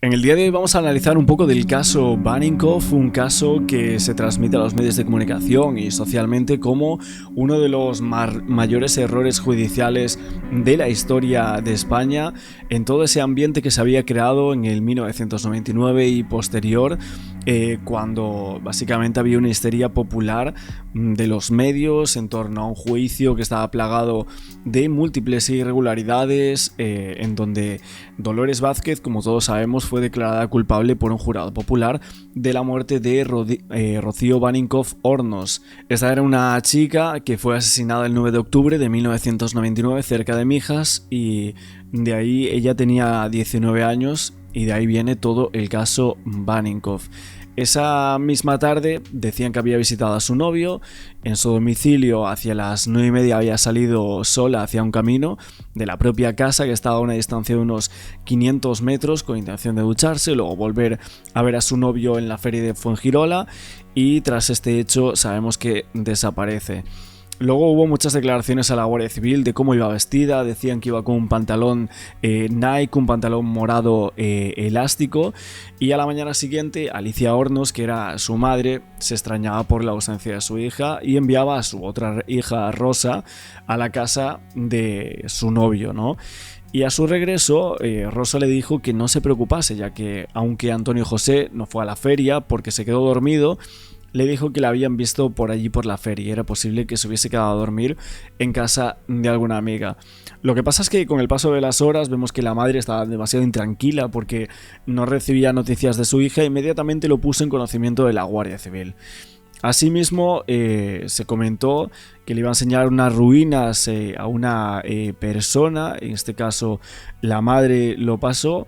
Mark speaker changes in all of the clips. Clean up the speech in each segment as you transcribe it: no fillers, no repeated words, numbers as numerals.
Speaker 1: En el día de hoy vamos a analizar un poco del caso Baninkoff, un caso que se transmite a los medios de comunicación y socialmente como uno de los mayores errores judiciales de la historia de España, en todo ese ambiente que se había creado en el 1999 y posterior, cuando básicamente había una histeria popular de los medios en torno a un juicio que estaba plagado de múltiples irregularidades, en donde Dolores Vázquez, como todos sabemos, fue declarada culpable por un jurado popular de la muerte de Rocío Baninkoff Hornos. Esta era una chica que fue asesinada el 9 de octubre de 1999 cerca de Mijas, y de ahí ella tenía 19 años y de ahí viene todo el caso Baninkoff. Esa misma tarde decían que había visitado a su novio en su domicilio. Hacia las 9:30 había salido sola hacia un camino de la propia casa que estaba a una distancia de unos 500 metros con intención de ducharse, luego volver a ver a su novio en la feria de Fuengirola, y tras este hecho sabemos que desaparece. Luego hubo muchas declaraciones a la Guardia Civil de cómo iba vestida. Decían que iba con un pantalón Nike, un pantalón morado elástico, y a la mañana siguiente Alicia Hornos, que era su madre, se extrañaba por la ausencia de su hija y enviaba a su otra hija, Rosa, a la casa de su novio, ¿no? Y a su regreso, Rosa le dijo que no se preocupase, ya que aunque Antonio José no fue a la feria porque se quedó dormido, le dijo que la habían visto por allí por la feria y era posible que se hubiese quedado a dormir en casa de alguna amiga. Lo que pasa es que con el paso de las horas vemos que la madre estaba demasiado intranquila porque no recibía noticias de su hija e inmediatamente lo puso en conocimiento de la Guardia Civil. Asimismo, se comentó que le iba a enseñar unas ruinas a una persona, en este caso la madre lo pasó,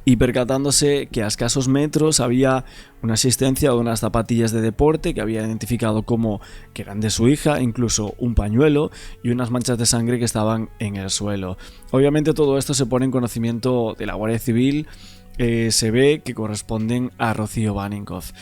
Speaker 1: y percatándose que a escasos metros había una existencia de unas zapatillas de deporte que había identificado como que eran de su hija, incluso un pañuelo y unas manchas de sangre que estaban en el suelo. Obviamente todo esto se pone en conocimiento de la Guardia Civil. Se ve que corresponden a Rocío Baninkoff.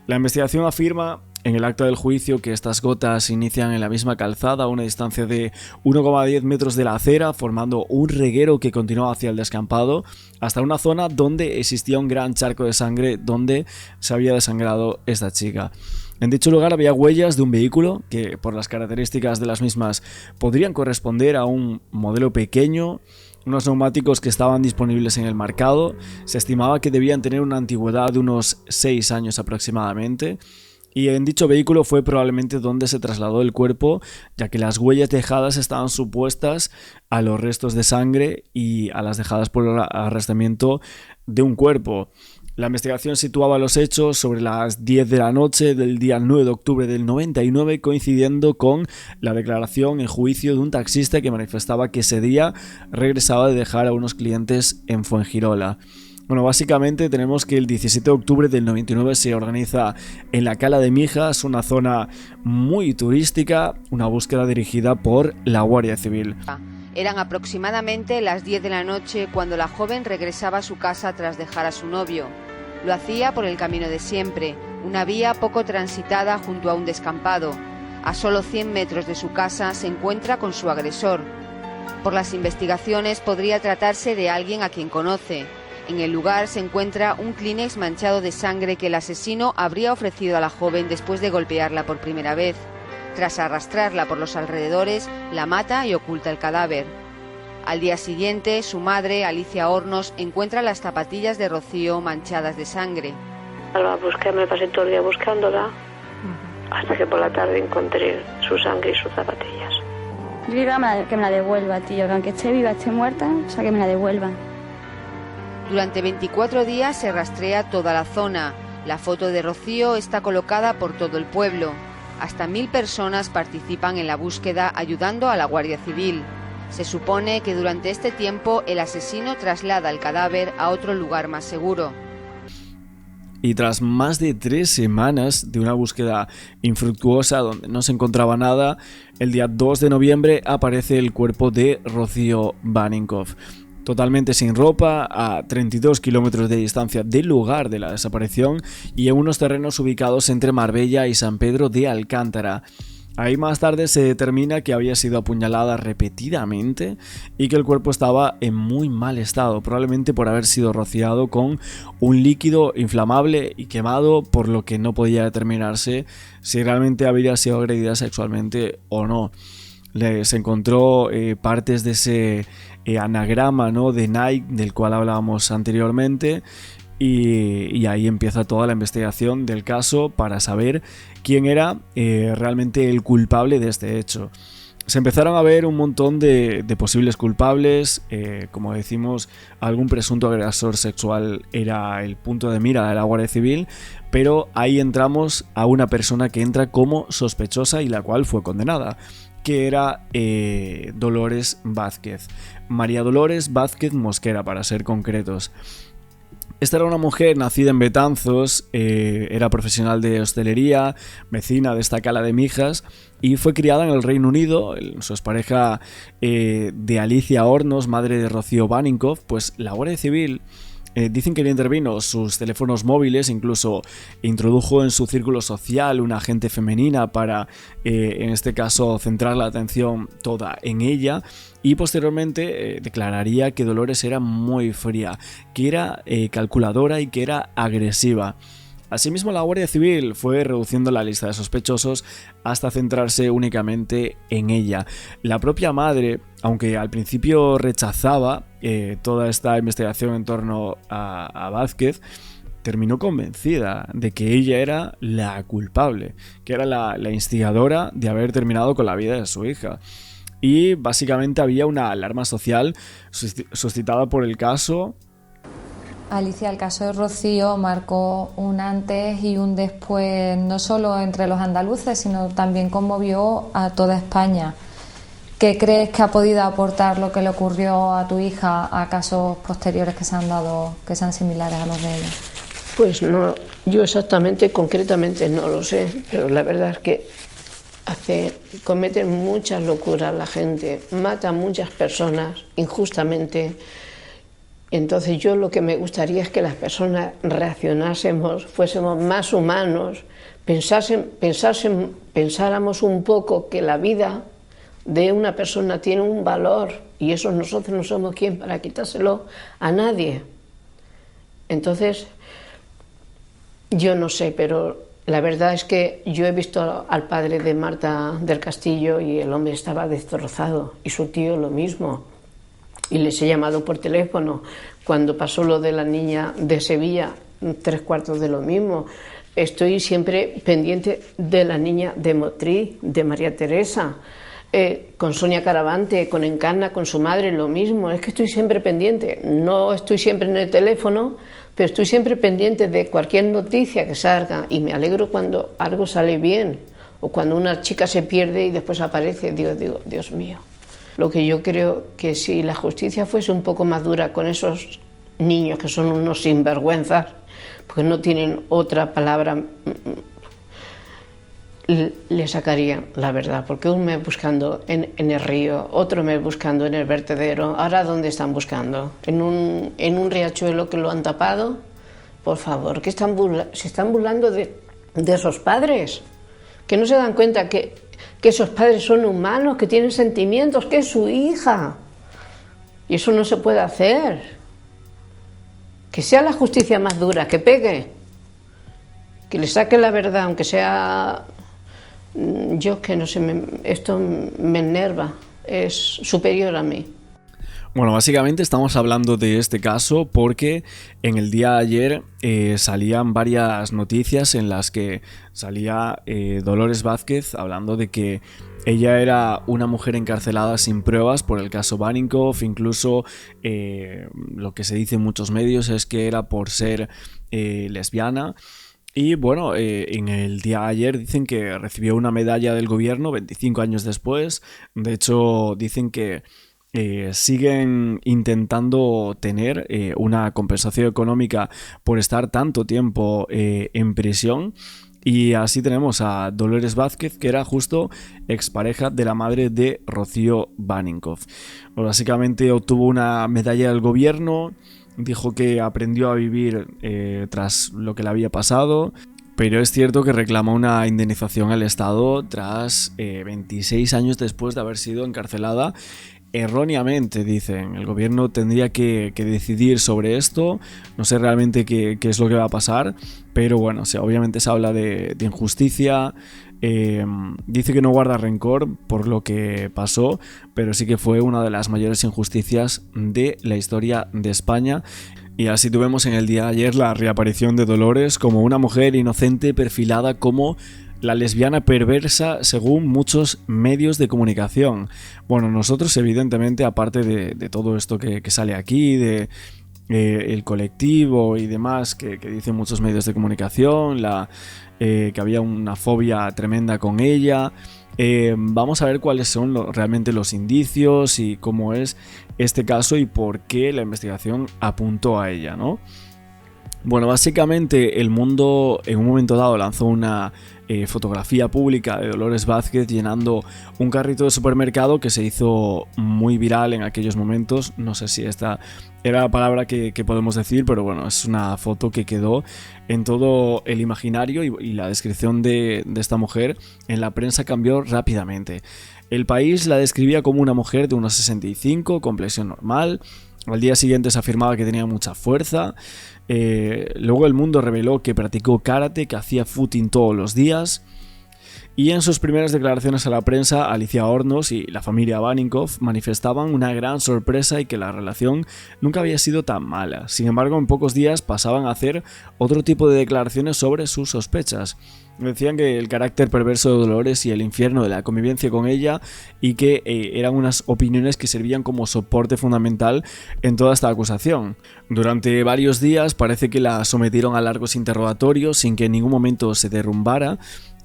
Speaker 1: La investigación afirma en el acta del juicio que estas gotas inician en la misma calzada a una distancia de 1,10 metros de la acera, formando un reguero que continúa hacia el descampado hasta una zona donde existía un gran charco de sangre donde se había desangrado esta chica. En dicho lugar había huellas de un vehículo que, por las características de las mismas, podrían corresponder a un modelo pequeño. Unos neumáticos que estaban disponibles en el mercado. Se estimaba que debían tener una antigüedad de unos 6 años aproximadamente. Y en dicho vehículo fue probablemente donde se trasladó el cuerpo, ya que las huellas dejadas estaban supuestas a los restos de sangre y a las dejadas por el arrastramiento de un cuerpo. La investigación situaba los hechos sobre las 10 de la noche del día 9 de octubre del 99, coincidiendo con la declaración en juicio de un taxista que manifestaba que ese día regresaba de dejar a unos clientes en Fuengirola. Bueno, básicamente tenemos que el 17 de octubre del 99 se organiza en la Cala de Mijas, una zona muy turística, una búsqueda dirigida por la Guardia Civil.
Speaker 2: Eran aproximadamente las 10 de la noche cuando la joven regresaba a su casa tras dejar a su novio. Lo hacía por el camino de siempre, una vía poco transitada junto a un descampado. A solo 100 metros de su casa se encuentra con su agresor. Por las investigaciones podría tratarse de alguien a quien conoce. En el lugar se encuentra un Kleenex manchado de sangre que el asesino habría ofrecido a la joven después de golpearla por primera vez. Tras arrastrarla por los alrededores, la mata y oculta el cadáver. Al día siguiente, su madre, Alicia Hornos, encuentra las zapatillas de Rocío manchadas de sangre.
Speaker 3: La busqué, me pasé todo el día buscándola, hasta que por la tarde encontré su sangre y sus zapatillas.
Speaker 4: Yo digo que me la devuelva, tío, que aunque esté viva, esté muerta, o sea, que me la devuelva.
Speaker 2: Durante 24 días se rastrea toda la zona. La foto de Rocío está colocada por todo el pueblo. Hasta 1000 personas participan en la búsqueda ayudando a la Guardia Civil. Se supone que durante este tiempo el asesino traslada el cadáver a otro lugar más seguro.
Speaker 1: Y tras más de 3 semanas de una búsqueda infructuosa donde no se encontraba nada, el día 2 de noviembre aparece el cuerpo de Rocío Baninkoff. Totalmente sin ropa, a 32 kilómetros de distancia del lugar de la desaparición y en unos terrenos ubicados entre Marbella y San Pedro de Alcántara. Ahí más tarde se determina que había sido apuñalada repetidamente y que el cuerpo estaba en muy mal estado, probablemente por haber sido rociado con un líquido inflamable y quemado, por lo que no podía determinarse si realmente había sido agredida sexualmente o no. Se encontró partes de ese anagrama, ¿no?, de Nike del cual hablábamos anteriormente. Y ahí empieza toda la investigación del caso para saber quién era realmente el culpable de este hecho. Se empezaron a ver un montón de posibles culpables, como decimos, algún presunto agresor sexual era el punto de mira de la Guardia Civil, pero ahí entramos a una persona que entra como sospechosa y la cual fue condenada, que era Dolores Vázquez, María Dolores Vázquez Mosquera, para ser concretos. Esta era una mujer nacida en Betanzos, era profesional de hostelería, vecina de esta cala de Mijas y fue criada en el Reino Unido. Su expareja de Alicia Hornos, madre de Rocío Baninkoff, pues la Guardia Civil dicen que le intervino sus teléfonos móviles, incluso introdujo en su círculo social una agente femenina para, en este caso, centrar la atención toda en ella, y posteriormente declararía que Dolores era muy fría, que era calculadora y que era agresiva. Asimismo, la Guardia Civil fue reduciendo la lista de sospechosos hasta centrarse únicamente en ella. La propia madre, aunque al principio rechazaba toda esta investigación en torno a Vázquez, terminó convencida de que ella era la culpable, que era la instigadora de haber terminado con la vida de su hija. Y básicamente había una alarma social suscitada por el caso.
Speaker 5: Alicia, el caso de Rocío marcó un antes y un después, no solo entre los andaluces, sino también conmovió a toda España. ¿Qué crees que ha podido aportar lo que le ocurrió a tu hija a casos posteriores que se han dado, que sean similares a los de ella?
Speaker 3: Pues no, yo exactamente, concretamente no lo sé, pero la verdad es que cometen muchas locuras la gente, mata a muchas personas injustamente. Entonces yo lo que me gustaría es que las personas reaccionásemos, fuésemos más humanos, pensáramos un poco que la vida de una persona tiene un valor y eso nosotros no somos quien para quitárselo a nadie. Entonces, yo no sé, pero la verdad es que yo he visto al padre de Marta del Castillo y el hombre estaba destrozado y su tío lo mismo. Y les he llamado por teléfono. Cuando pasó lo de la niña de Sevilla, 3/4 de lo mismo. Estoy siempre pendiente de la niña de Motriz, de María Teresa, con Sonia Caravante, con Encarna, con su madre, lo mismo. Es que estoy siempre pendiente. No estoy siempre en el teléfono, pero estoy siempre pendiente de cualquier noticia que salga. Y me alegro cuando algo sale bien, o cuando una chica se pierde y después aparece. Digo, Dios mío. Lo que yo creo que si la justicia fuese un poco más dura con esos niños que son unos sinvergüenzas, porque no tienen otra palabra, le sacarían la verdad, porque un mes buscando en el río, otro mes buscando en el vertedero, ahora ¿dónde están buscando? ¿En un riachuelo que lo han tapado? Por favor, que se están burlando de esos padres, que no se dan cuenta que esos padres son humanos, que tienen sentimientos, que es su hija. Y eso no se puede hacer. Que sea la justicia más dura, que pegue. Que le saque la verdad, aunque sea... Yo que no sé, esto me enerva, es superior a mí.
Speaker 1: Bueno, básicamente estamos hablando de este caso porque en el día de ayer salían varias noticias en las que salía Dolores Vázquez hablando de que ella era una mujer encarcelada sin pruebas por el caso Baninkoff. Incluso lo que se dice en muchos medios es que era por ser lesbiana. Y bueno, en el día de ayer dicen que recibió una medalla del gobierno 25 años después. De hecho, dicen que siguen intentando tener una compensación económica por estar tanto tiempo en prisión. Y así tenemos a Dolores Vázquez, que era justo expareja de la madre de Rocío Baninkoff. Básicamente obtuvo una medalla del gobierno, dijo que aprendió a vivir tras lo que le había pasado. pero es cierto que reclama una indemnización al Estado tras 26 años después de haber sido encarcelada erróneamente, dicen. El gobierno tendría que decidir sobre esto. No sé realmente qué es lo que va a pasar, pero bueno, obviamente se habla de injusticia. Dice que no guarda rencor por lo que pasó, pero sí que fue una de las mayores injusticias de la historia de España. Y así tuvimos en el día de ayer la reaparición de Dolores como una mujer inocente perfilada como la lesbiana perversa según muchos medios de comunicación. Bueno, nosotros evidentemente, aparte de todo esto que sale aquí, de el colectivo y demás que dicen muchos medios de comunicación, que había una fobia tremenda con ella, vamos a ver cuáles son realmente los indicios y cómo es este caso y por qué la investigación apuntó a ella, ¿no? Bueno, básicamente El Mundo en un momento dado lanzó una fotografía pública de Dolores Vázquez llenando un carrito de supermercado que se hizo muy viral en aquellos momentos. No sé si esta era la palabra que podemos decir, pero bueno, es una foto que quedó en todo el imaginario y la descripción de esta mujer en la prensa cambió rápidamente. El País la describía como una mujer de unos 65, complexión normal. Al día siguiente se afirmaba que tenía mucha fuerza. Luego El Mundo reveló que practicó karate, que hacía footing todos los días. Y en sus primeras declaraciones a la prensa, Alicia Hornos y la familia Baninkoff manifestaban una gran sorpresa y que la relación nunca había sido tan mala. Sin embargo, en pocos días pasaban a hacer otro tipo de declaraciones sobre sus sospechas. Decían que el carácter perverso de Dolores y el infierno de la convivencia con ella y que eran unas opiniones que servían como soporte fundamental en toda esta acusación. Durante varios días parece que la sometieron a largos interrogatorios sin que en ningún momento se derrumbara.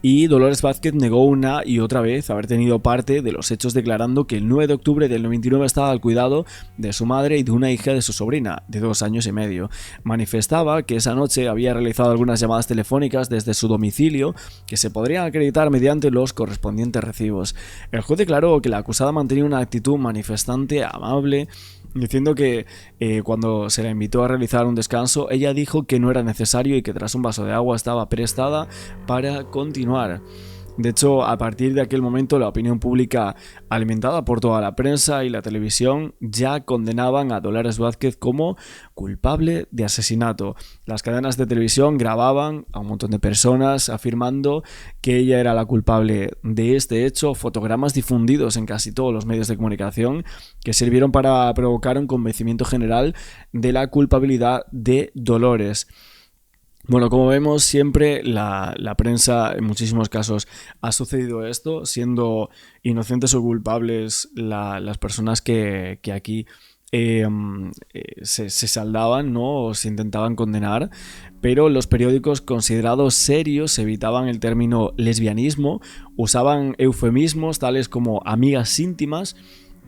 Speaker 1: Y Dolores Vázquez negó una y otra vez haber tenido parte de los hechos, declarando que el 9 de octubre del 99 estaba al cuidado de su madre y de una hija de su sobrina, de 2 años y medio. Manifestaba que esa noche había realizado algunas llamadas telefónicas desde su domicilio que se podrían acreditar mediante los correspondientes recibos. El juez declaró que la acusada mantenía una actitud manifestante, amable, diciendo que cuando se la invitó a realizar un descanso, ella dijo que no era necesario y que tras un vaso de agua estaba prestada para continuar. De hecho, a partir de aquel momento, la opinión pública, alimentada por toda la prensa y la televisión, ya condenaban a Dolores Vázquez como culpable de asesinato. Las cadenas de televisión grababan a un montón de personas afirmando que ella era la culpable de este hecho, fotogramas difundidos en casi todos los medios de comunicación que sirvieron para provocar un convencimiento general de la culpabilidad de Dolores. Bueno, como vemos, siempre la prensa en muchísimos casos ha sucedido esto, siendo inocentes o culpables las personas que aquí se saldaban, ¿no? O se intentaban condenar, pero los periódicos considerados serios evitaban el término lesbianismo, usaban eufemismos tales como amigas íntimas,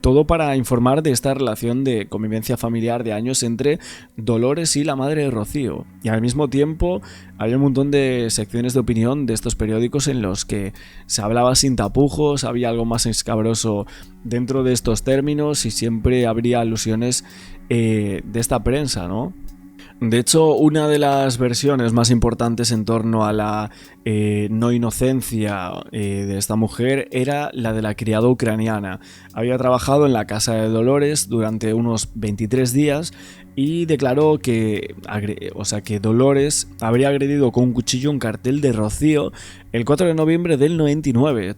Speaker 1: todo para informar de esta relación de convivencia familiar de años entre Dolores y la madre de Rocío. Y al mismo tiempo había un montón de secciones de opinión de estos periódicos en los que se hablaba sin tapujos, había algo más escabroso dentro de estos términos y siempre habría alusiones de esta prensa, ¿no? De hecho, una de las versiones más importantes en torno a la no inocencia de esta mujer era la de la criada ucraniana. Había trabajado en la casa de Dolores durante unos 23 días y declaró que Dolores habría agredido con un cuchillo un cartel de Rocío el 4 de noviembre del 99.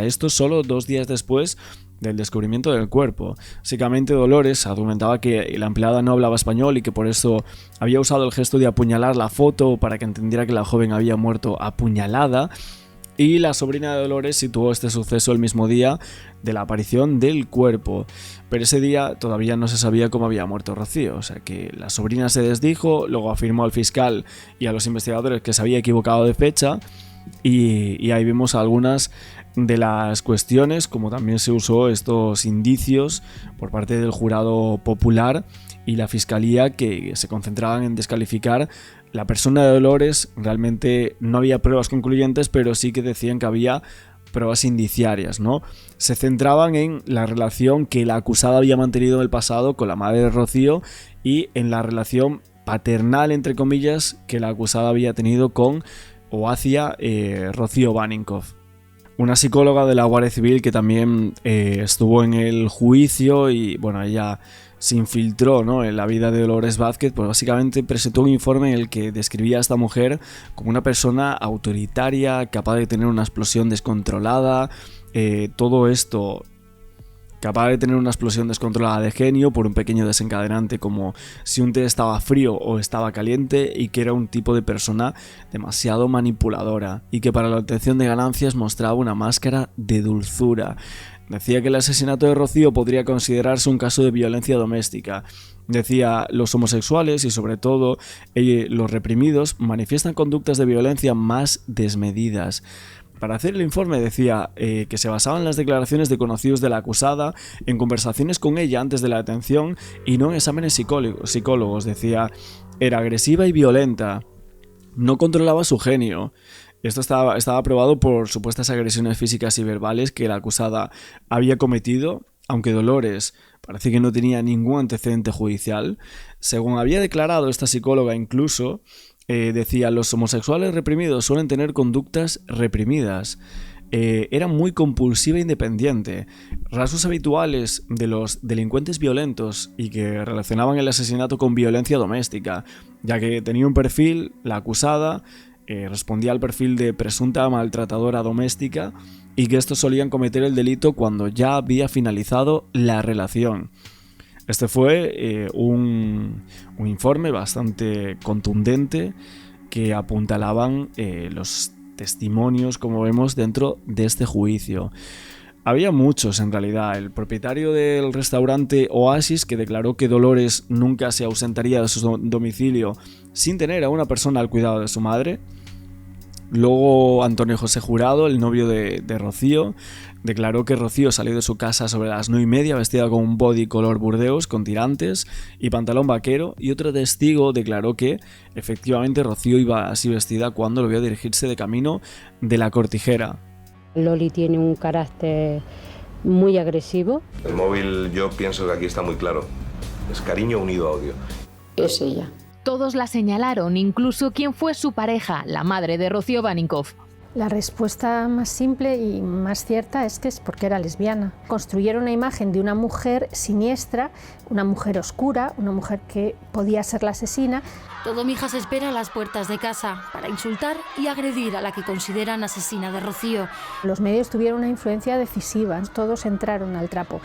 Speaker 1: Esto solo 2 días después del descubrimiento del cuerpo. Básicamente Dolores argumentaba que la empleada no hablaba español y que por eso había usado el gesto de apuñalar la foto para que entendiera que la joven había muerto apuñalada, y la sobrina de Dolores situó este suceso el mismo día de la aparición del cuerpo, pero ese día todavía no se sabía cómo había muerto Rocío, o sea que la sobrina se desdijo, luego afirmó al fiscal y a los investigadores que se había equivocado de fecha, y ahí vemos algunas de las cuestiones, como también se usó estos indicios por parte del jurado popular y la fiscalía, que se concentraban en descalificar la persona de Dolores. Realmente no había pruebas concluyentes, pero sí que decían que había pruebas indiciarias, ¿no? Se centraban en la relación que la acusada había mantenido en el pasado con la madre de Rocío y en la relación paternal, entre comillas, que la acusada había tenido con o hacia Rocío Baninkoff. Una psicóloga de la Guardia Civil que también estuvo en el juicio y bueno, ella se infiltró, ¿no?, en la vida de Dolores Vázquez, pues básicamente presentó un informe en el que describía a esta mujer como una persona autoritaria, capaz de tener una explosión descontrolada, todo esto capaz de tener una explosión descontrolada de genio por un pequeño desencadenante como si un té estaba frío o estaba caliente, y que era un tipo de persona demasiado manipuladora y que para la obtención de ganancias mostraba una máscara de dulzura. Decía que el asesinato de Rocío podría considerarse un caso de violencia doméstica. Decía, los homosexuales y sobre todo los reprimidos manifiestan conductas de violencia más desmedidas. Para hacer el informe decía que se basaba en las declaraciones de conocidos de la acusada, en conversaciones con ella antes de la detención y no en exámenes psicólogos. Decía, era agresiva y violenta, no controlaba su genio. Esto estaba probado por supuestas agresiones físicas y verbales que la acusada había cometido, aunque Dolores parece que no tenía ningún antecedente judicial. Según había declarado esta psicóloga incluso, decía, los homosexuales reprimidos suelen tener conductas reprimidas. Era muy compulsiva e independiente. Rasgos habituales de los delincuentes violentos y que relacionaban el asesinato con violencia doméstica, ya que tenía un perfil, la acusada, respondía al perfil de presunta maltratadora doméstica, y que estos solían cometer el delito cuando ya había finalizado la relación. Este fue un informe bastante contundente que apuntalaban los testimonios, como vemos, dentro de este juicio. Había muchos en realidad. El propietario del restaurante Oasis, que declaró que Dolores nunca se ausentaría de su domicilio sin tener a una persona al cuidado de su madre. Luego Antonio José Jurado, el novio de Rocío, declaró que Rocío salió de su casa sobre las 9:30 vestida con un body color burdeos con tirantes y pantalón vaquero, y otro testigo declaró que efectivamente Rocío iba así vestida cuando lo vio dirigirse de camino de La Cortijera.
Speaker 6: Loli tiene un carácter muy agresivo.
Speaker 7: El móvil, yo pienso que aquí está muy claro. Es cariño unido a odio.
Speaker 3: Es ella.
Speaker 8: Todos la señalaron, incluso quien fue su pareja, la madre de Rocío Baninkoff.
Speaker 9: La respuesta más simple y más cierta es que es porque era lesbiana. Construyeron una imagen de una mujer siniestra, una mujer oscura, una mujer que podía ser la asesina.
Speaker 10: Todo mi hija se espera a las puertas de casa para insultar y agredir a la que consideran asesina de Rocío.
Speaker 9: Los medios tuvieron una influencia decisiva, todos entraron al trapo.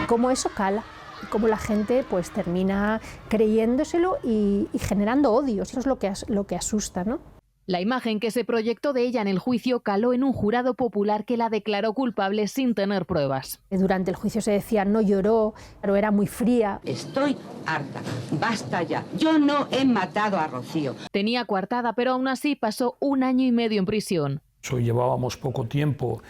Speaker 9: ¿Cómo eso cala? Cómo la gente pues termina creyéndoselo y generando odio. Eso es lo que asusta, ¿no?
Speaker 8: La imagen que se proyectó de ella en el juicio caló en un jurado popular que la declaró culpable sin tener pruebas.
Speaker 9: Durante el juicio se decía no lloró, pero era muy fría.
Speaker 11: Estoy harta, basta ya. Yo no he matado a Rocío.
Speaker 8: Tenía coartada, pero aún así pasó 1 año y medio en prisión.
Speaker 12: Llevábamos poco tiempo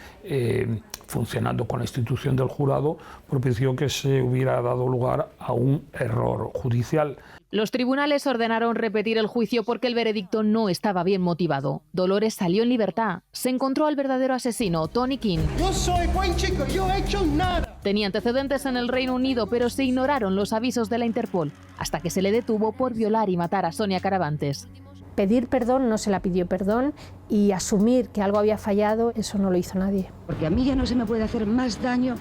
Speaker 12: funcionando con la institución del jurado, propició que se hubiera dado lugar a un error judicial.
Speaker 8: Los tribunales ordenaron repetir el juicio porque el veredicto no estaba bien motivado. Dolores salió en libertad. Se encontró al verdadero asesino, Tony King.
Speaker 13: Yo soy buen chico, yo he hecho nada.
Speaker 8: Tenía antecedentes en el Reino Unido, pero se ignoraron los avisos de la Interpol, hasta que se le detuvo por violar y matar a Sonia Caravantes.
Speaker 9: Pedir perdón, no se la pidió perdón, y asumir que algo había fallado, eso no lo hizo nadie.
Speaker 11: Porque a mí ya no se me puede hacer más daño.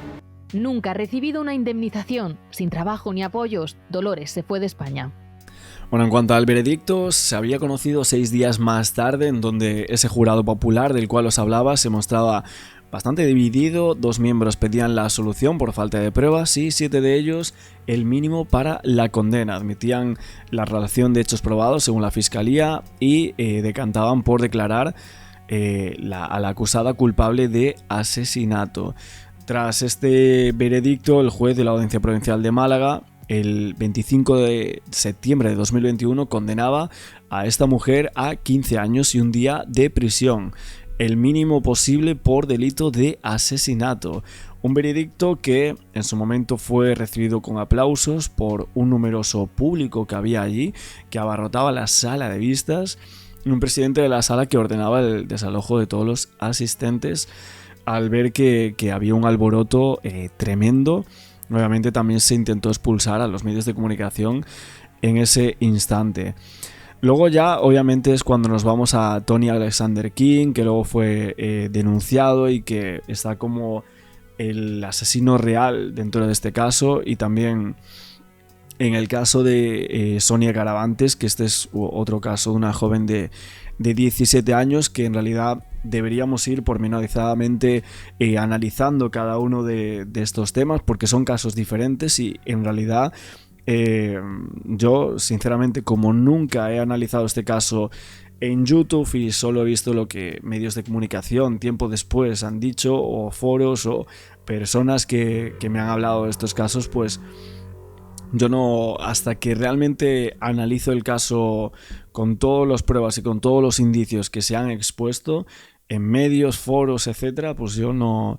Speaker 8: Nunca ha recibido una indemnización. Sin trabajo ni apoyos, Dolores se fue de España.
Speaker 1: Bueno, en cuanto al veredicto, se había conocido 6 días más tarde, en donde ese jurado popular del cual os hablaba se mostraba bastante dividido. 2 miembros pedían la absolución por falta de pruebas y 7 de ellos el mínimo para la condena. Admitían la relación de hechos probados según la fiscalía y decantaban por declarar a la acusada culpable de asesinato. Tras este veredicto, el juez de la Audiencia Provincial de Málaga, el 25 de septiembre de 2021, condenaba a esta mujer a 15 años y 1 día de prisión, el mínimo posible por delito de asesinato. Un veredicto que en su momento fue recibido con aplausos por un numeroso público que había allí, que abarrotaba la sala de vistas, y un presidente de la sala que ordenaba el desalojo de todos los asistentes al ver que había un alboroto tremendo. Nuevamente también se intentó expulsar a los medios de comunicación en ese instante. Luego ya obviamente es cuando nos vamos a Tony Alexander King, que luego fue denunciado y que está como el asesino real dentro de este caso, y también en el caso de Sonia Caravantes, que este es otro caso de una joven de 17 años, que en realidad deberíamos ir pormenorizadamente analizando cada uno de estos temas, porque son casos diferentes y en realidad yo sinceramente, como nunca he analizado este caso en YouTube y solo he visto lo que medios de comunicación tiempo después han dicho, o foros o personas que me han hablado de estos casos, pues yo no, hasta que realmente analizo el caso con todas las pruebas y con todos los indicios que se han expuesto en medios, foros, etcétera, pues yo no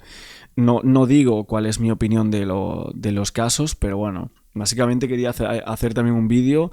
Speaker 1: digo cuál es mi opinión de los casos, pero bueno, básicamente quería hacer también un vídeo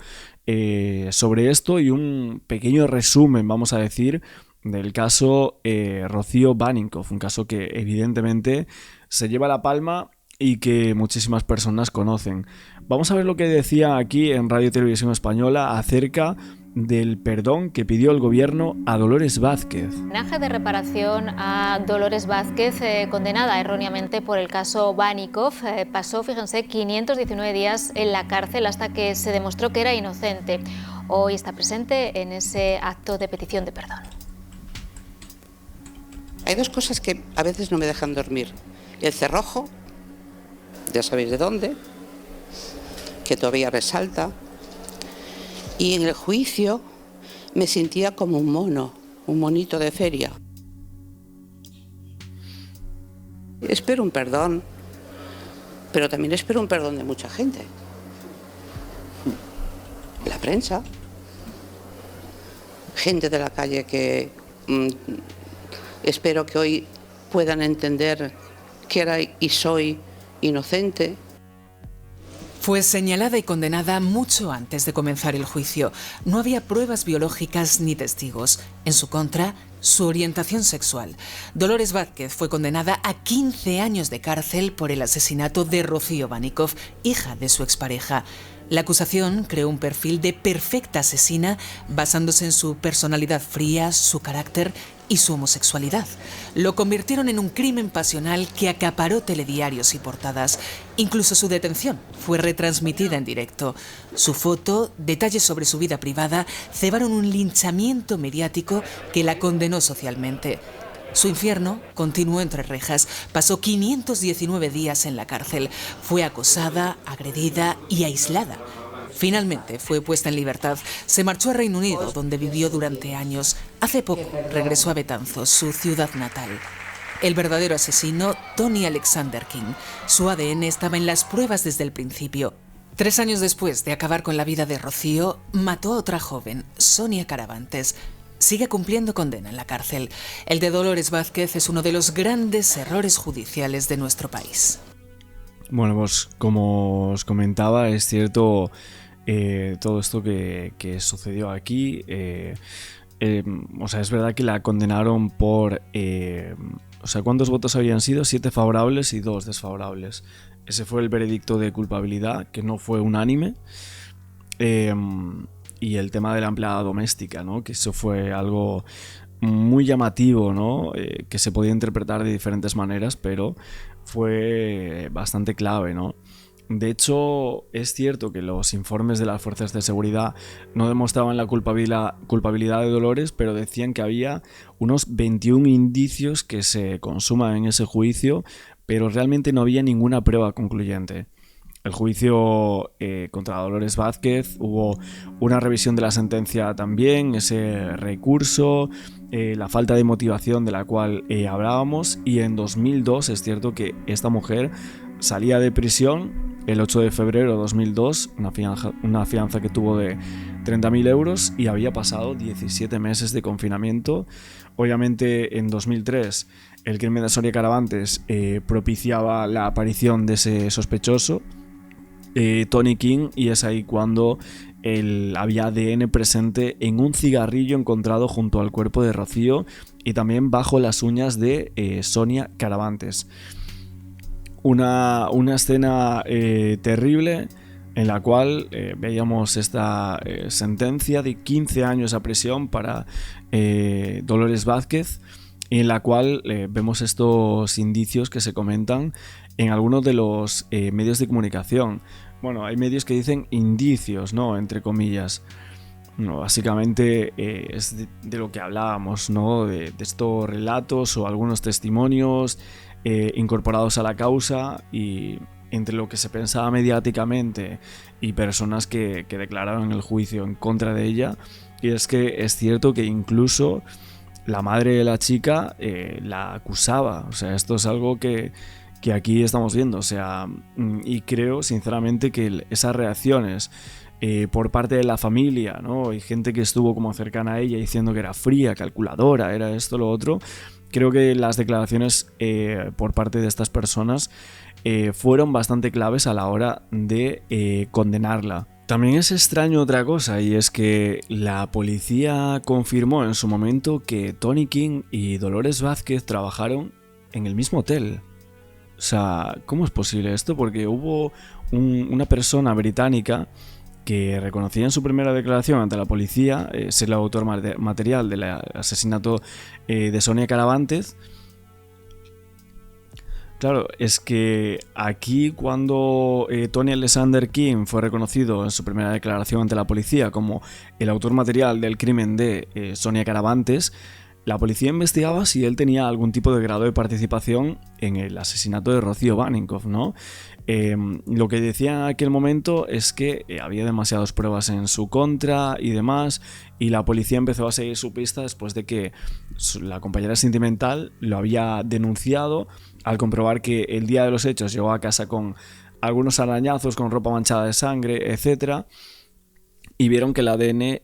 Speaker 1: sobre esto y un pequeño resumen, vamos a decir, del caso Rocío Baninkoff, un caso que evidentemente se lleva la palma y que muchísimas personas conocen. Vamos a ver lo que decía aquí en Radio Televisión Española acerca del perdón que pidió el gobierno a Dolores Vázquez.
Speaker 14: Homenaje de reparación a Dolores Vázquez, condenada erróneamente por el caso Baninkoff. Pasó, fíjense, 519 días en la cárcel hasta que se demostró que era inocente. Hoy está presente en ese acto de petición de perdón.
Speaker 11: Hay dos cosas que a veces no me dejan dormir. El cerrojo, ya sabéis de dónde, que todavía resalta. Y en el juicio me sentía como un mono, un monito de feria. Espero un perdón, pero también espero un perdón de mucha gente. La prensa, gente de la calle que espero que hoy puedan entender que era y soy inocente.
Speaker 15: Fue señalada y condenada mucho antes de comenzar el juicio. No había pruebas biológicas ni testigos. En su contra, su orientación sexual. Dolores Vázquez fue condenada a 15 años de cárcel por el asesinato de Rocío Baninkoff, hija de su expareja. La acusación creó un perfil de perfecta asesina basándose en su personalidad fría, su carácter y su homosexualidad. Lo convirtieron en un crimen pasional que acaparó telediarios y portadas. Incluso su detención fue retransmitida en directo. Su foto, detalles sobre su vida privada, cebaron un linchamiento mediático que la condenó socialmente. Su infierno continuó entre rejas. Pasó 519 días en la cárcel. Fue acosada, agredida y aislada. Finalmente fue puesta en libertad. Se marchó a Reino Unido, donde vivió durante años. Hace poco regresó a Betanzos, su ciudad natal. El verdadero asesino, Tony Alexander King. Su ADN estaba en las pruebas desde el principio. 3 años después de acabar con la vida de Rocío, mató a otra joven, Sonia Caravantes. Sigue cumpliendo condena en la cárcel. El de Dolores Vázquez es uno de los grandes errores judiciales de nuestro país.
Speaker 1: Bueno, pues como os comentaba, es cierto todo esto que sucedió aquí. O sea, es verdad que la condenaron por... o sea, ¿cuántos votos habían sido? 7 favorables y 2 desfavorables. Ese fue el veredicto de culpabilidad, que no fue unánime. Y el tema de la empleada doméstica, ¿no? Que eso fue algo muy llamativo, ¿no? Que se podía interpretar de diferentes maneras, pero fue bastante clave, ¿no? De hecho, es cierto que los informes de las fuerzas de seguridad no demostraban la culpabilidad de Dolores, pero decían que había unos 21 indicios que se consuman en ese juicio, pero realmente no había ninguna prueba concluyente. El juicio contra Dolores Vázquez, hubo una revisión de la sentencia también, ese recurso, la falta de motivación de la cual hablábamos, y en 2002 es cierto que esta mujer salía de prisión el 8 de febrero de 2002, una fianza que tuvo de 30.000 euros y había pasado 17 meses de confinamiento. Obviamente en 2003 el crimen de Sonia Caravantes propiciaba la aparición de ese sospechoso, Tony King, y es ahí cuando había ADN presente en un cigarrillo encontrado junto al cuerpo de Rocío y también bajo las uñas de Sonia Caravantes. Una escena terrible, en la cual veíamos esta sentencia de 15 años a prisión para Dolores Vázquez, en la cual vemos estos indicios que se comentan en algunos de los medios de comunicación. Bueno, hay medios que dicen indicios, ¿no?, entre comillas. No, básicamente es de lo que hablábamos, ¿no?, de estos relatos o algunos testimonios incorporados a la causa, y entre lo que se pensaba mediáticamente y personas que declararon en el juicio en contra de ella. Y es que es cierto que incluso la madre de la chica la acusaba. O sea, esto es algo que aquí estamos viendo. O sea, y creo sinceramente que esas reacciones por parte de la familia, ¿no?, y gente que estuvo como cercana a ella diciendo que era fría, calculadora, era esto, lo otro, creo que las declaraciones por parte de estas personas fueron bastante claves a la hora de condenarla. También es extraño otra cosa, y es que la policía confirmó en su momento que Tony King y Dolores Vázquez trabajaron en el mismo hotel. O sea, ¿cómo es posible esto? Porque hubo una persona británica que reconocía en su primera declaración ante la policía ser el autor material del asesinato de Sonia Caravantes. Claro, es que aquí cuando Tony Alexander King fue reconocido en su primera declaración ante la policía como el autor material del crimen de Sonia Caravantes, la policía investigaba si él tenía algún tipo de grado de participación en el asesinato de Rocío Baninkoff, ¿no? Lo que decían en aquel momento es que había demasiadas pruebas en su contra y demás, y la policía empezó a seguir su pista después de que la compañera sentimental lo había denunciado al comprobar que el día de los hechos llegó a casa con algunos arañazos, con ropa manchada de sangre, etc. Y vieron que el ADN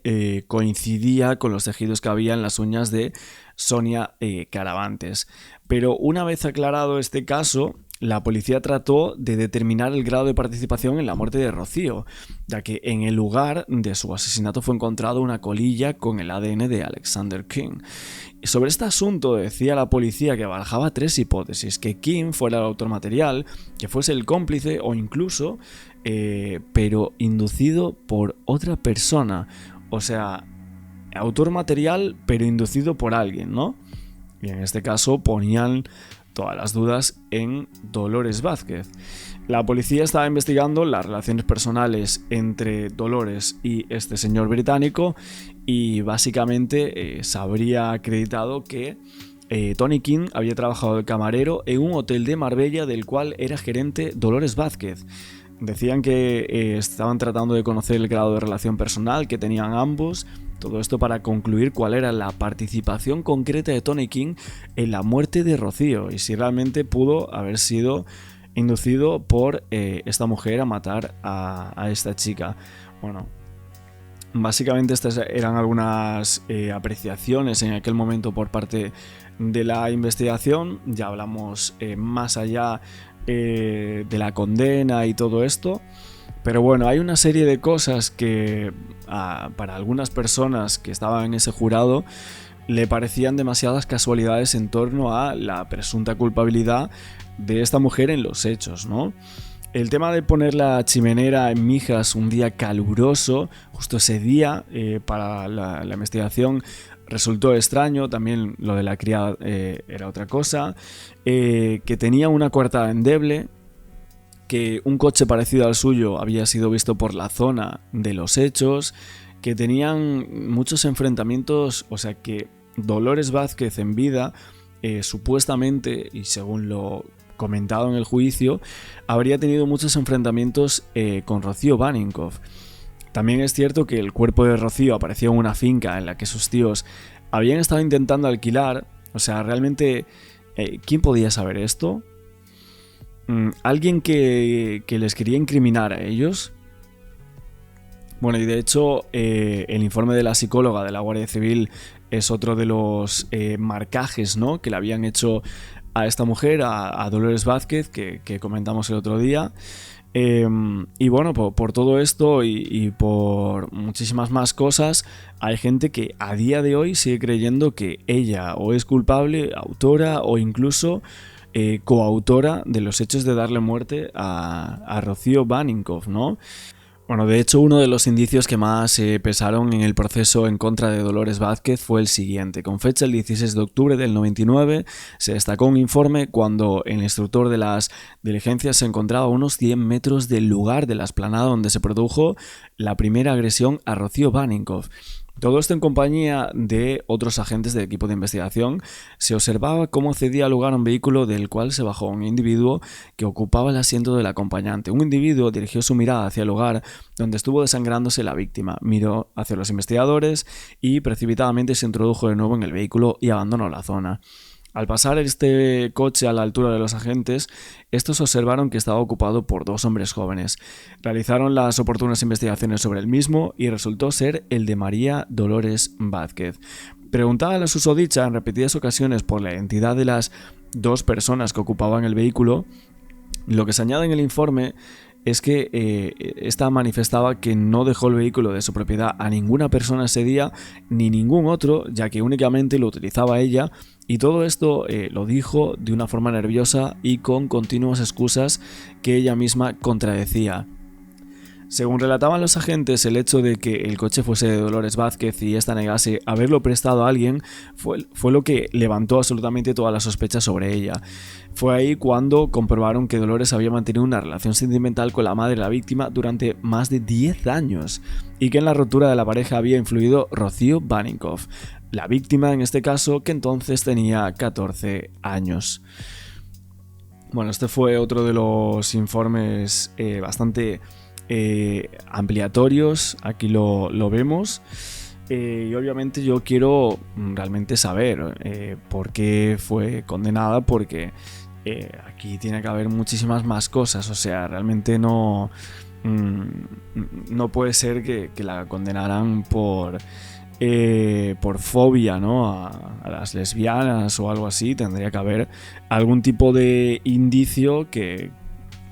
Speaker 1: coincidía con los tejidos que había en las uñas de Sonia Caravantes. Pero una vez aclarado este caso, la policía trató de determinar el grado de participación en la muerte de Rocío, ya que en el lugar de su asesinato fue encontrado una colilla con el ADN de Alexander King. Y sobre este asunto decía la policía que barajaba tres hipótesis: que King fuera el autor material, que fuese el cómplice o incluso, pero inducido por otra persona. O sea, autor material pero inducido por alguien, ¿no? Y en este caso ponían todas las dudas en Dolores Vázquez. La policía estaba investigando las relaciones personales entre Dolores y este señor británico, y básicamente se habría acreditado que Tony King había trabajado de camarero en un hotel de Marbella del cual era gerente Dolores Vázquez. Decían que estaban tratando de conocer el grado de relación personal que tenían ambos. Todo esto para concluir cuál era la participación concreta de Tony King en la muerte de Rocío y si realmente pudo haber sido inducido por esta mujer a matar a esta chica. Bueno, básicamente estas eran algunas apreciaciones en aquel momento por parte de la investigación. Ya hablamos más allá de la condena y todo esto. Pero bueno, hay una serie de cosas que para algunas personas que estaban en ese jurado le parecían demasiadas casualidades en torno a la presunta culpabilidad de esta mujer en los hechos, ¿no? El tema de poner la chimenera en Mijas un día caluroso, justo ese día, para la investigación resultó extraño. También lo de la criada era otra cosa, que tenía una coartada endeble, que un coche parecido al suyo había sido visto por la zona de los hechos, que tenían muchos enfrentamientos, o sea que Dolores Vázquez en vida, supuestamente, y según lo comentado en el juicio, habría tenido muchos enfrentamientos con Rocío Baninkoff. También es cierto que el cuerpo de Rocío apareció en una finca en la que sus tíos habían estado intentando alquilar. O sea, realmente, ¿quién podía saber esto? ¿Alguien que les quería incriminar a ellos? Bueno, y de hecho el informe de la psicóloga de la Guardia Civil es otro de los marcajes, ¿no?, que le habían hecho a esta mujer, a Dolores Vázquez, que comentamos el otro día. Y bueno, por todo esto y por muchísimas más cosas, hay gente que a día de hoy sigue creyendo que ella o es culpable, autora o incluso coautora de los hechos de darle muerte a Rocío Baninkoff, ¿no? Bueno, de hecho, uno de los indicios que más pesaron en el proceso en contra de Dolores Vázquez fue el siguiente. Con fecha el 16 de octubre del 99 se destacó un informe cuando el instructor de las diligencias se encontraba a unos 100 metros del lugar de la explanada donde se produjo la primera agresión a Rocío Baninkoff. Todo esto en compañía de otros agentes del equipo de investigación. Se observaba cómo cedía lugar a un vehículo del cual se bajó un individuo que ocupaba el asiento del acompañante. Un individuo dirigió su mirada hacia el lugar donde estuvo desangrándose la víctima, miró hacia los investigadores y precipitadamente se introdujo de nuevo en el vehículo y abandonó la zona. Al pasar este coche a la altura de los agentes, estos observaron que estaba ocupado por 2 hombres jóvenes. Realizaron las oportunas investigaciones sobre el mismo y resultó ser el de María Dolores Vázquez. Preguntada a la susodicha en repetidas ocasiones por la identidad de las 2 personas que ocupaban el vehículo, lo que se añade en el informe es que esta manifestaba que no dejó el vehículo de su propiedad a ninguna persona ese día ni ningún otro, ya que únicamente lo utilizaba ella, y todo esto lo dijo de una forma nerviosa y con continuas excusas que ella misma contradecía. Según relataban los agentes, el hecho de que el coche fuese de Dolores Vázquez y ésta negase haberlo prestado a alguien fue lo que levantó absolutamente todas las sospechas sobre ella. Fue ahí cuando comprobaron que Dolores había mantenido una relación sentimental con la madre de la víctima durante más de 10 años y que en la ruptura de la pareja había influido Rocío Baninkoff, la víctima en este caso, que entonces tenía 14 años. Bueno, este fue otro de los informes bastante ampliatorios, aquí lo vemos, y obviamente yo quiero realmente saber por qué fue condenada, porque aquí tiene que haber muchísimas más cosas, o sea, realmente no puede ser que la condenaran por fobia, ¿no? a las lesbianas o algo así. Tendría que haber algún tipo de indicio que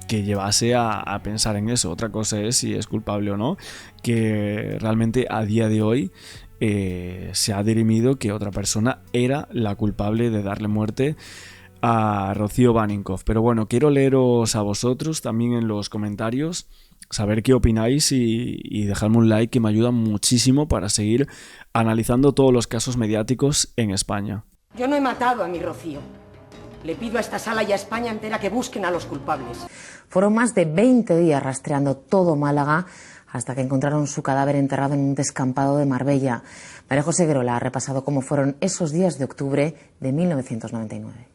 Speaker 1: llevase a pensar en eso. Otra cosa es si es culpable o no, que realmente a día de hoy se ha dirimido que otra persona era la culpable de darle muerte a Rocío Baninkoff. Pero bueno, quiero leeros a vosotros también en los comentarios, saber qué opináis y dejarme un like, que me ayuda muchísimo para seguir analizando todos los casos mediáticos en España.
Speaker 16: Yo no he matado a mi Rocío. Le pido a esta sala y a España entera que busquen a los culpables.
Speaker 17: Fueron más de 20 días rastreando todo Málaga hasta que encontraron su cadáver enterrado en un descampado de Marbella. María José Guerola ha repasado cómo fueron esos días de octubre de 1999.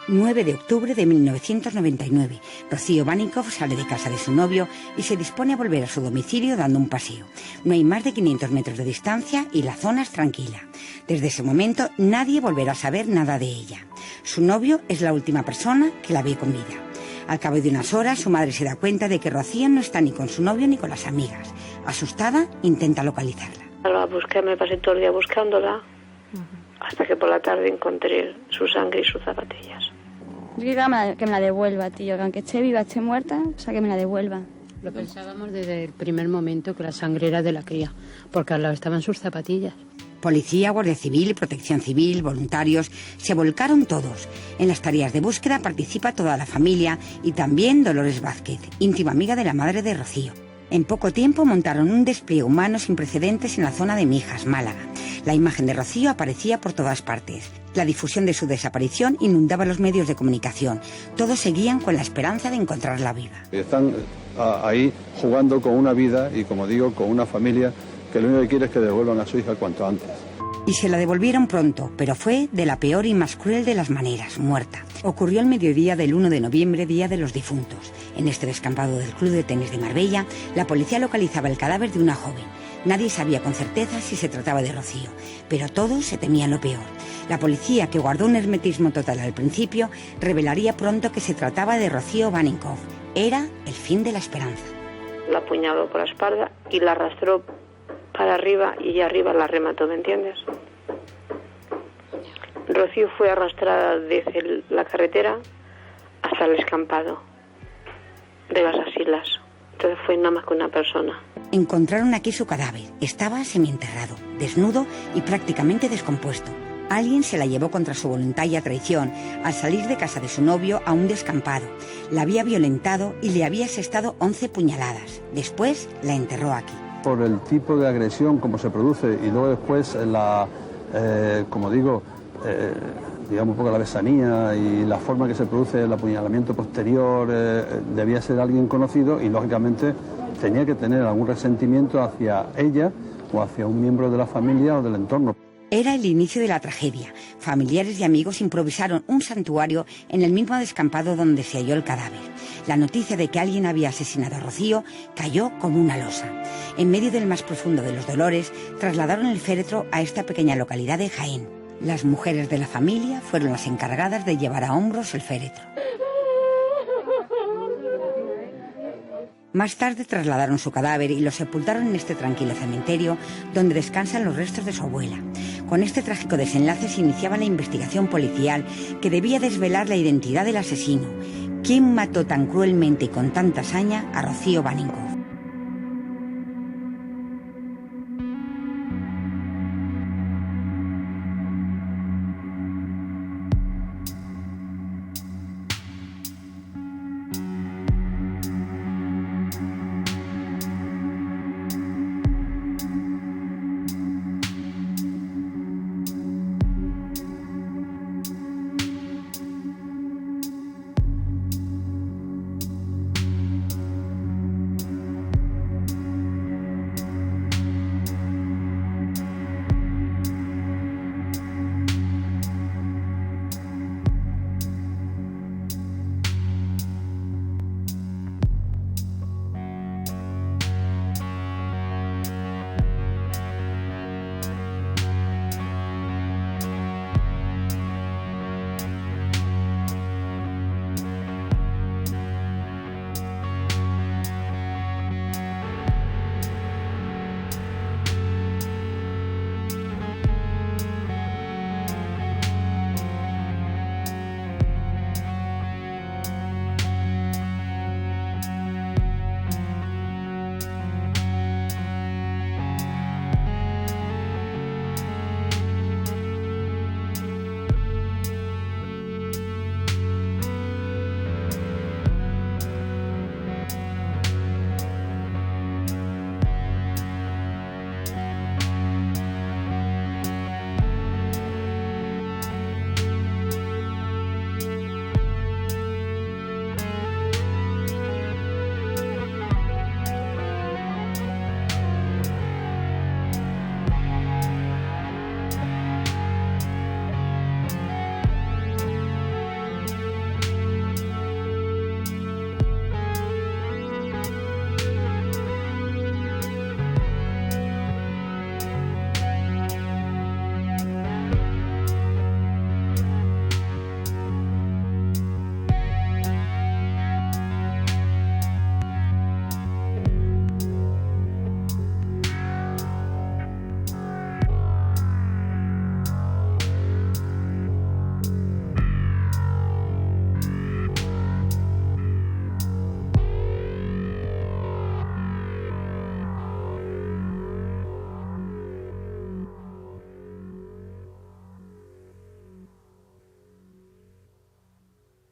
Speaker 18: 9 de octubre de 1999. Rocío Baninkoff sale de casa de su novio y se dispone a volver a su domicilio dando un paseo. No hay más de 500 metros de distancia y la zona es tranquila. Desde ese momento nadie volverá a saber nada de ella. Su novio es la última persona que la ve con vida. Al cabo de unas horas su madre se da cuenta de que Rocío no está ni con su novio ni con las amigas. Asustada, intenta localizarla.
Speaker 19: La busqué, me pasé todo el día buscándola hasta que por la tarde encontré su sangre y sus zapatillas.
Speaker 4: Yo quería que me la devuelva, tío, que aunque esté viva, esté muerta, o sea, que me la devuelva.
Speaker 6: Lo pensábamos desde el primer momento, que la sangre era de la cría, porque al lado estaban sus zapatillas.
Speaker 18: Policía, Guardia Civil, Protección Civil, voluntarios, se volcaron todos. En las tareas de búsqueda participa toda la familia y también Dolores Vázquez, íntima amiga de la madre de Rocío. En poco tiempo montaron un despliegue humano sin precedentes en la zona de Mijas, Málaga. La imagen de Rocío aparecía por todas partes. La difusión de su desaparición inundaba los medios de comunicación. Todos seguían con la esperanza de encontrarla viva.
Speaker 20: Están ahí jugando con una vida y, como digo, con una familia que lo único que quiere es que devuelvan a su hija cuanto antes.
Speaker 18: Y se la devolvieron pronto, pero fue de la peor y más cruel de las maneras, muerta. Ocurrió al mediodía del 1 de noviembre, Día de los Difuntos. En este descampado del Club de Tenis de Marbella, la policía localizaba el cadáver de una joven. Nadie sabía con certeza si se trataba de Rocío, pero todos se temían lo peor. La policía, que guardó un hermetismo total al principio, revelaría pronto que se trataba de Rocío Baninkoff. Era el fin de la esperanza.
Speaker 19: La apuñaló por la espalda y la arrastró para arriba y arriba la remató, ¿me entiendes? Rocío fue arrastrada desde la carretera hasta el descampado de las Asilas. Entonces fue nada más que una persona.
Speaker 18: Encontraron aquí su cadáver. Estaba semienterrado, desnudo y prácticamente descompuesto. Alguien se la llevó contra su voluntad y a traición al salir de casa de su novio a un descampado. La había violentado y le había asestado 11 puñaladas. Después la enterró aquí.
Speaker 20: Por el tipo de agresión, como se produce, y luego después como digo, digamos un poco la besanía y la forma que se produce el apuñalamiento posterior, debía ser alguien conocido y lógicamente tenía que tener algún resentimiento hacia ella o hacia un miembro de la familia o del entorno.
Speaker 18: Era el inicio de la tragedia. Familiares y amigos improvisaron un santuario en el mismo descampado donde se halló el cadáver. La noticia de que alguien había asesinado a Rocío cayó como una losa. En medio del más profundo de los dolores, trasladaron el féretro a esta pequeña localidad de Jaén. Las mujeres de la familia fueron las encargadas de llevar a hombros el féretro. Más tarde trasladaron su cadáver y lo sepultaron en este tranquilo cementerio donde descansan los restos de su abuela. Con este trágico desenlace se iniciaba la investigación policial que debía desvelar la identidad del asesino. ¿Quién mató tan cruelmente y con tanta hazaña a Rocío Baninkoff?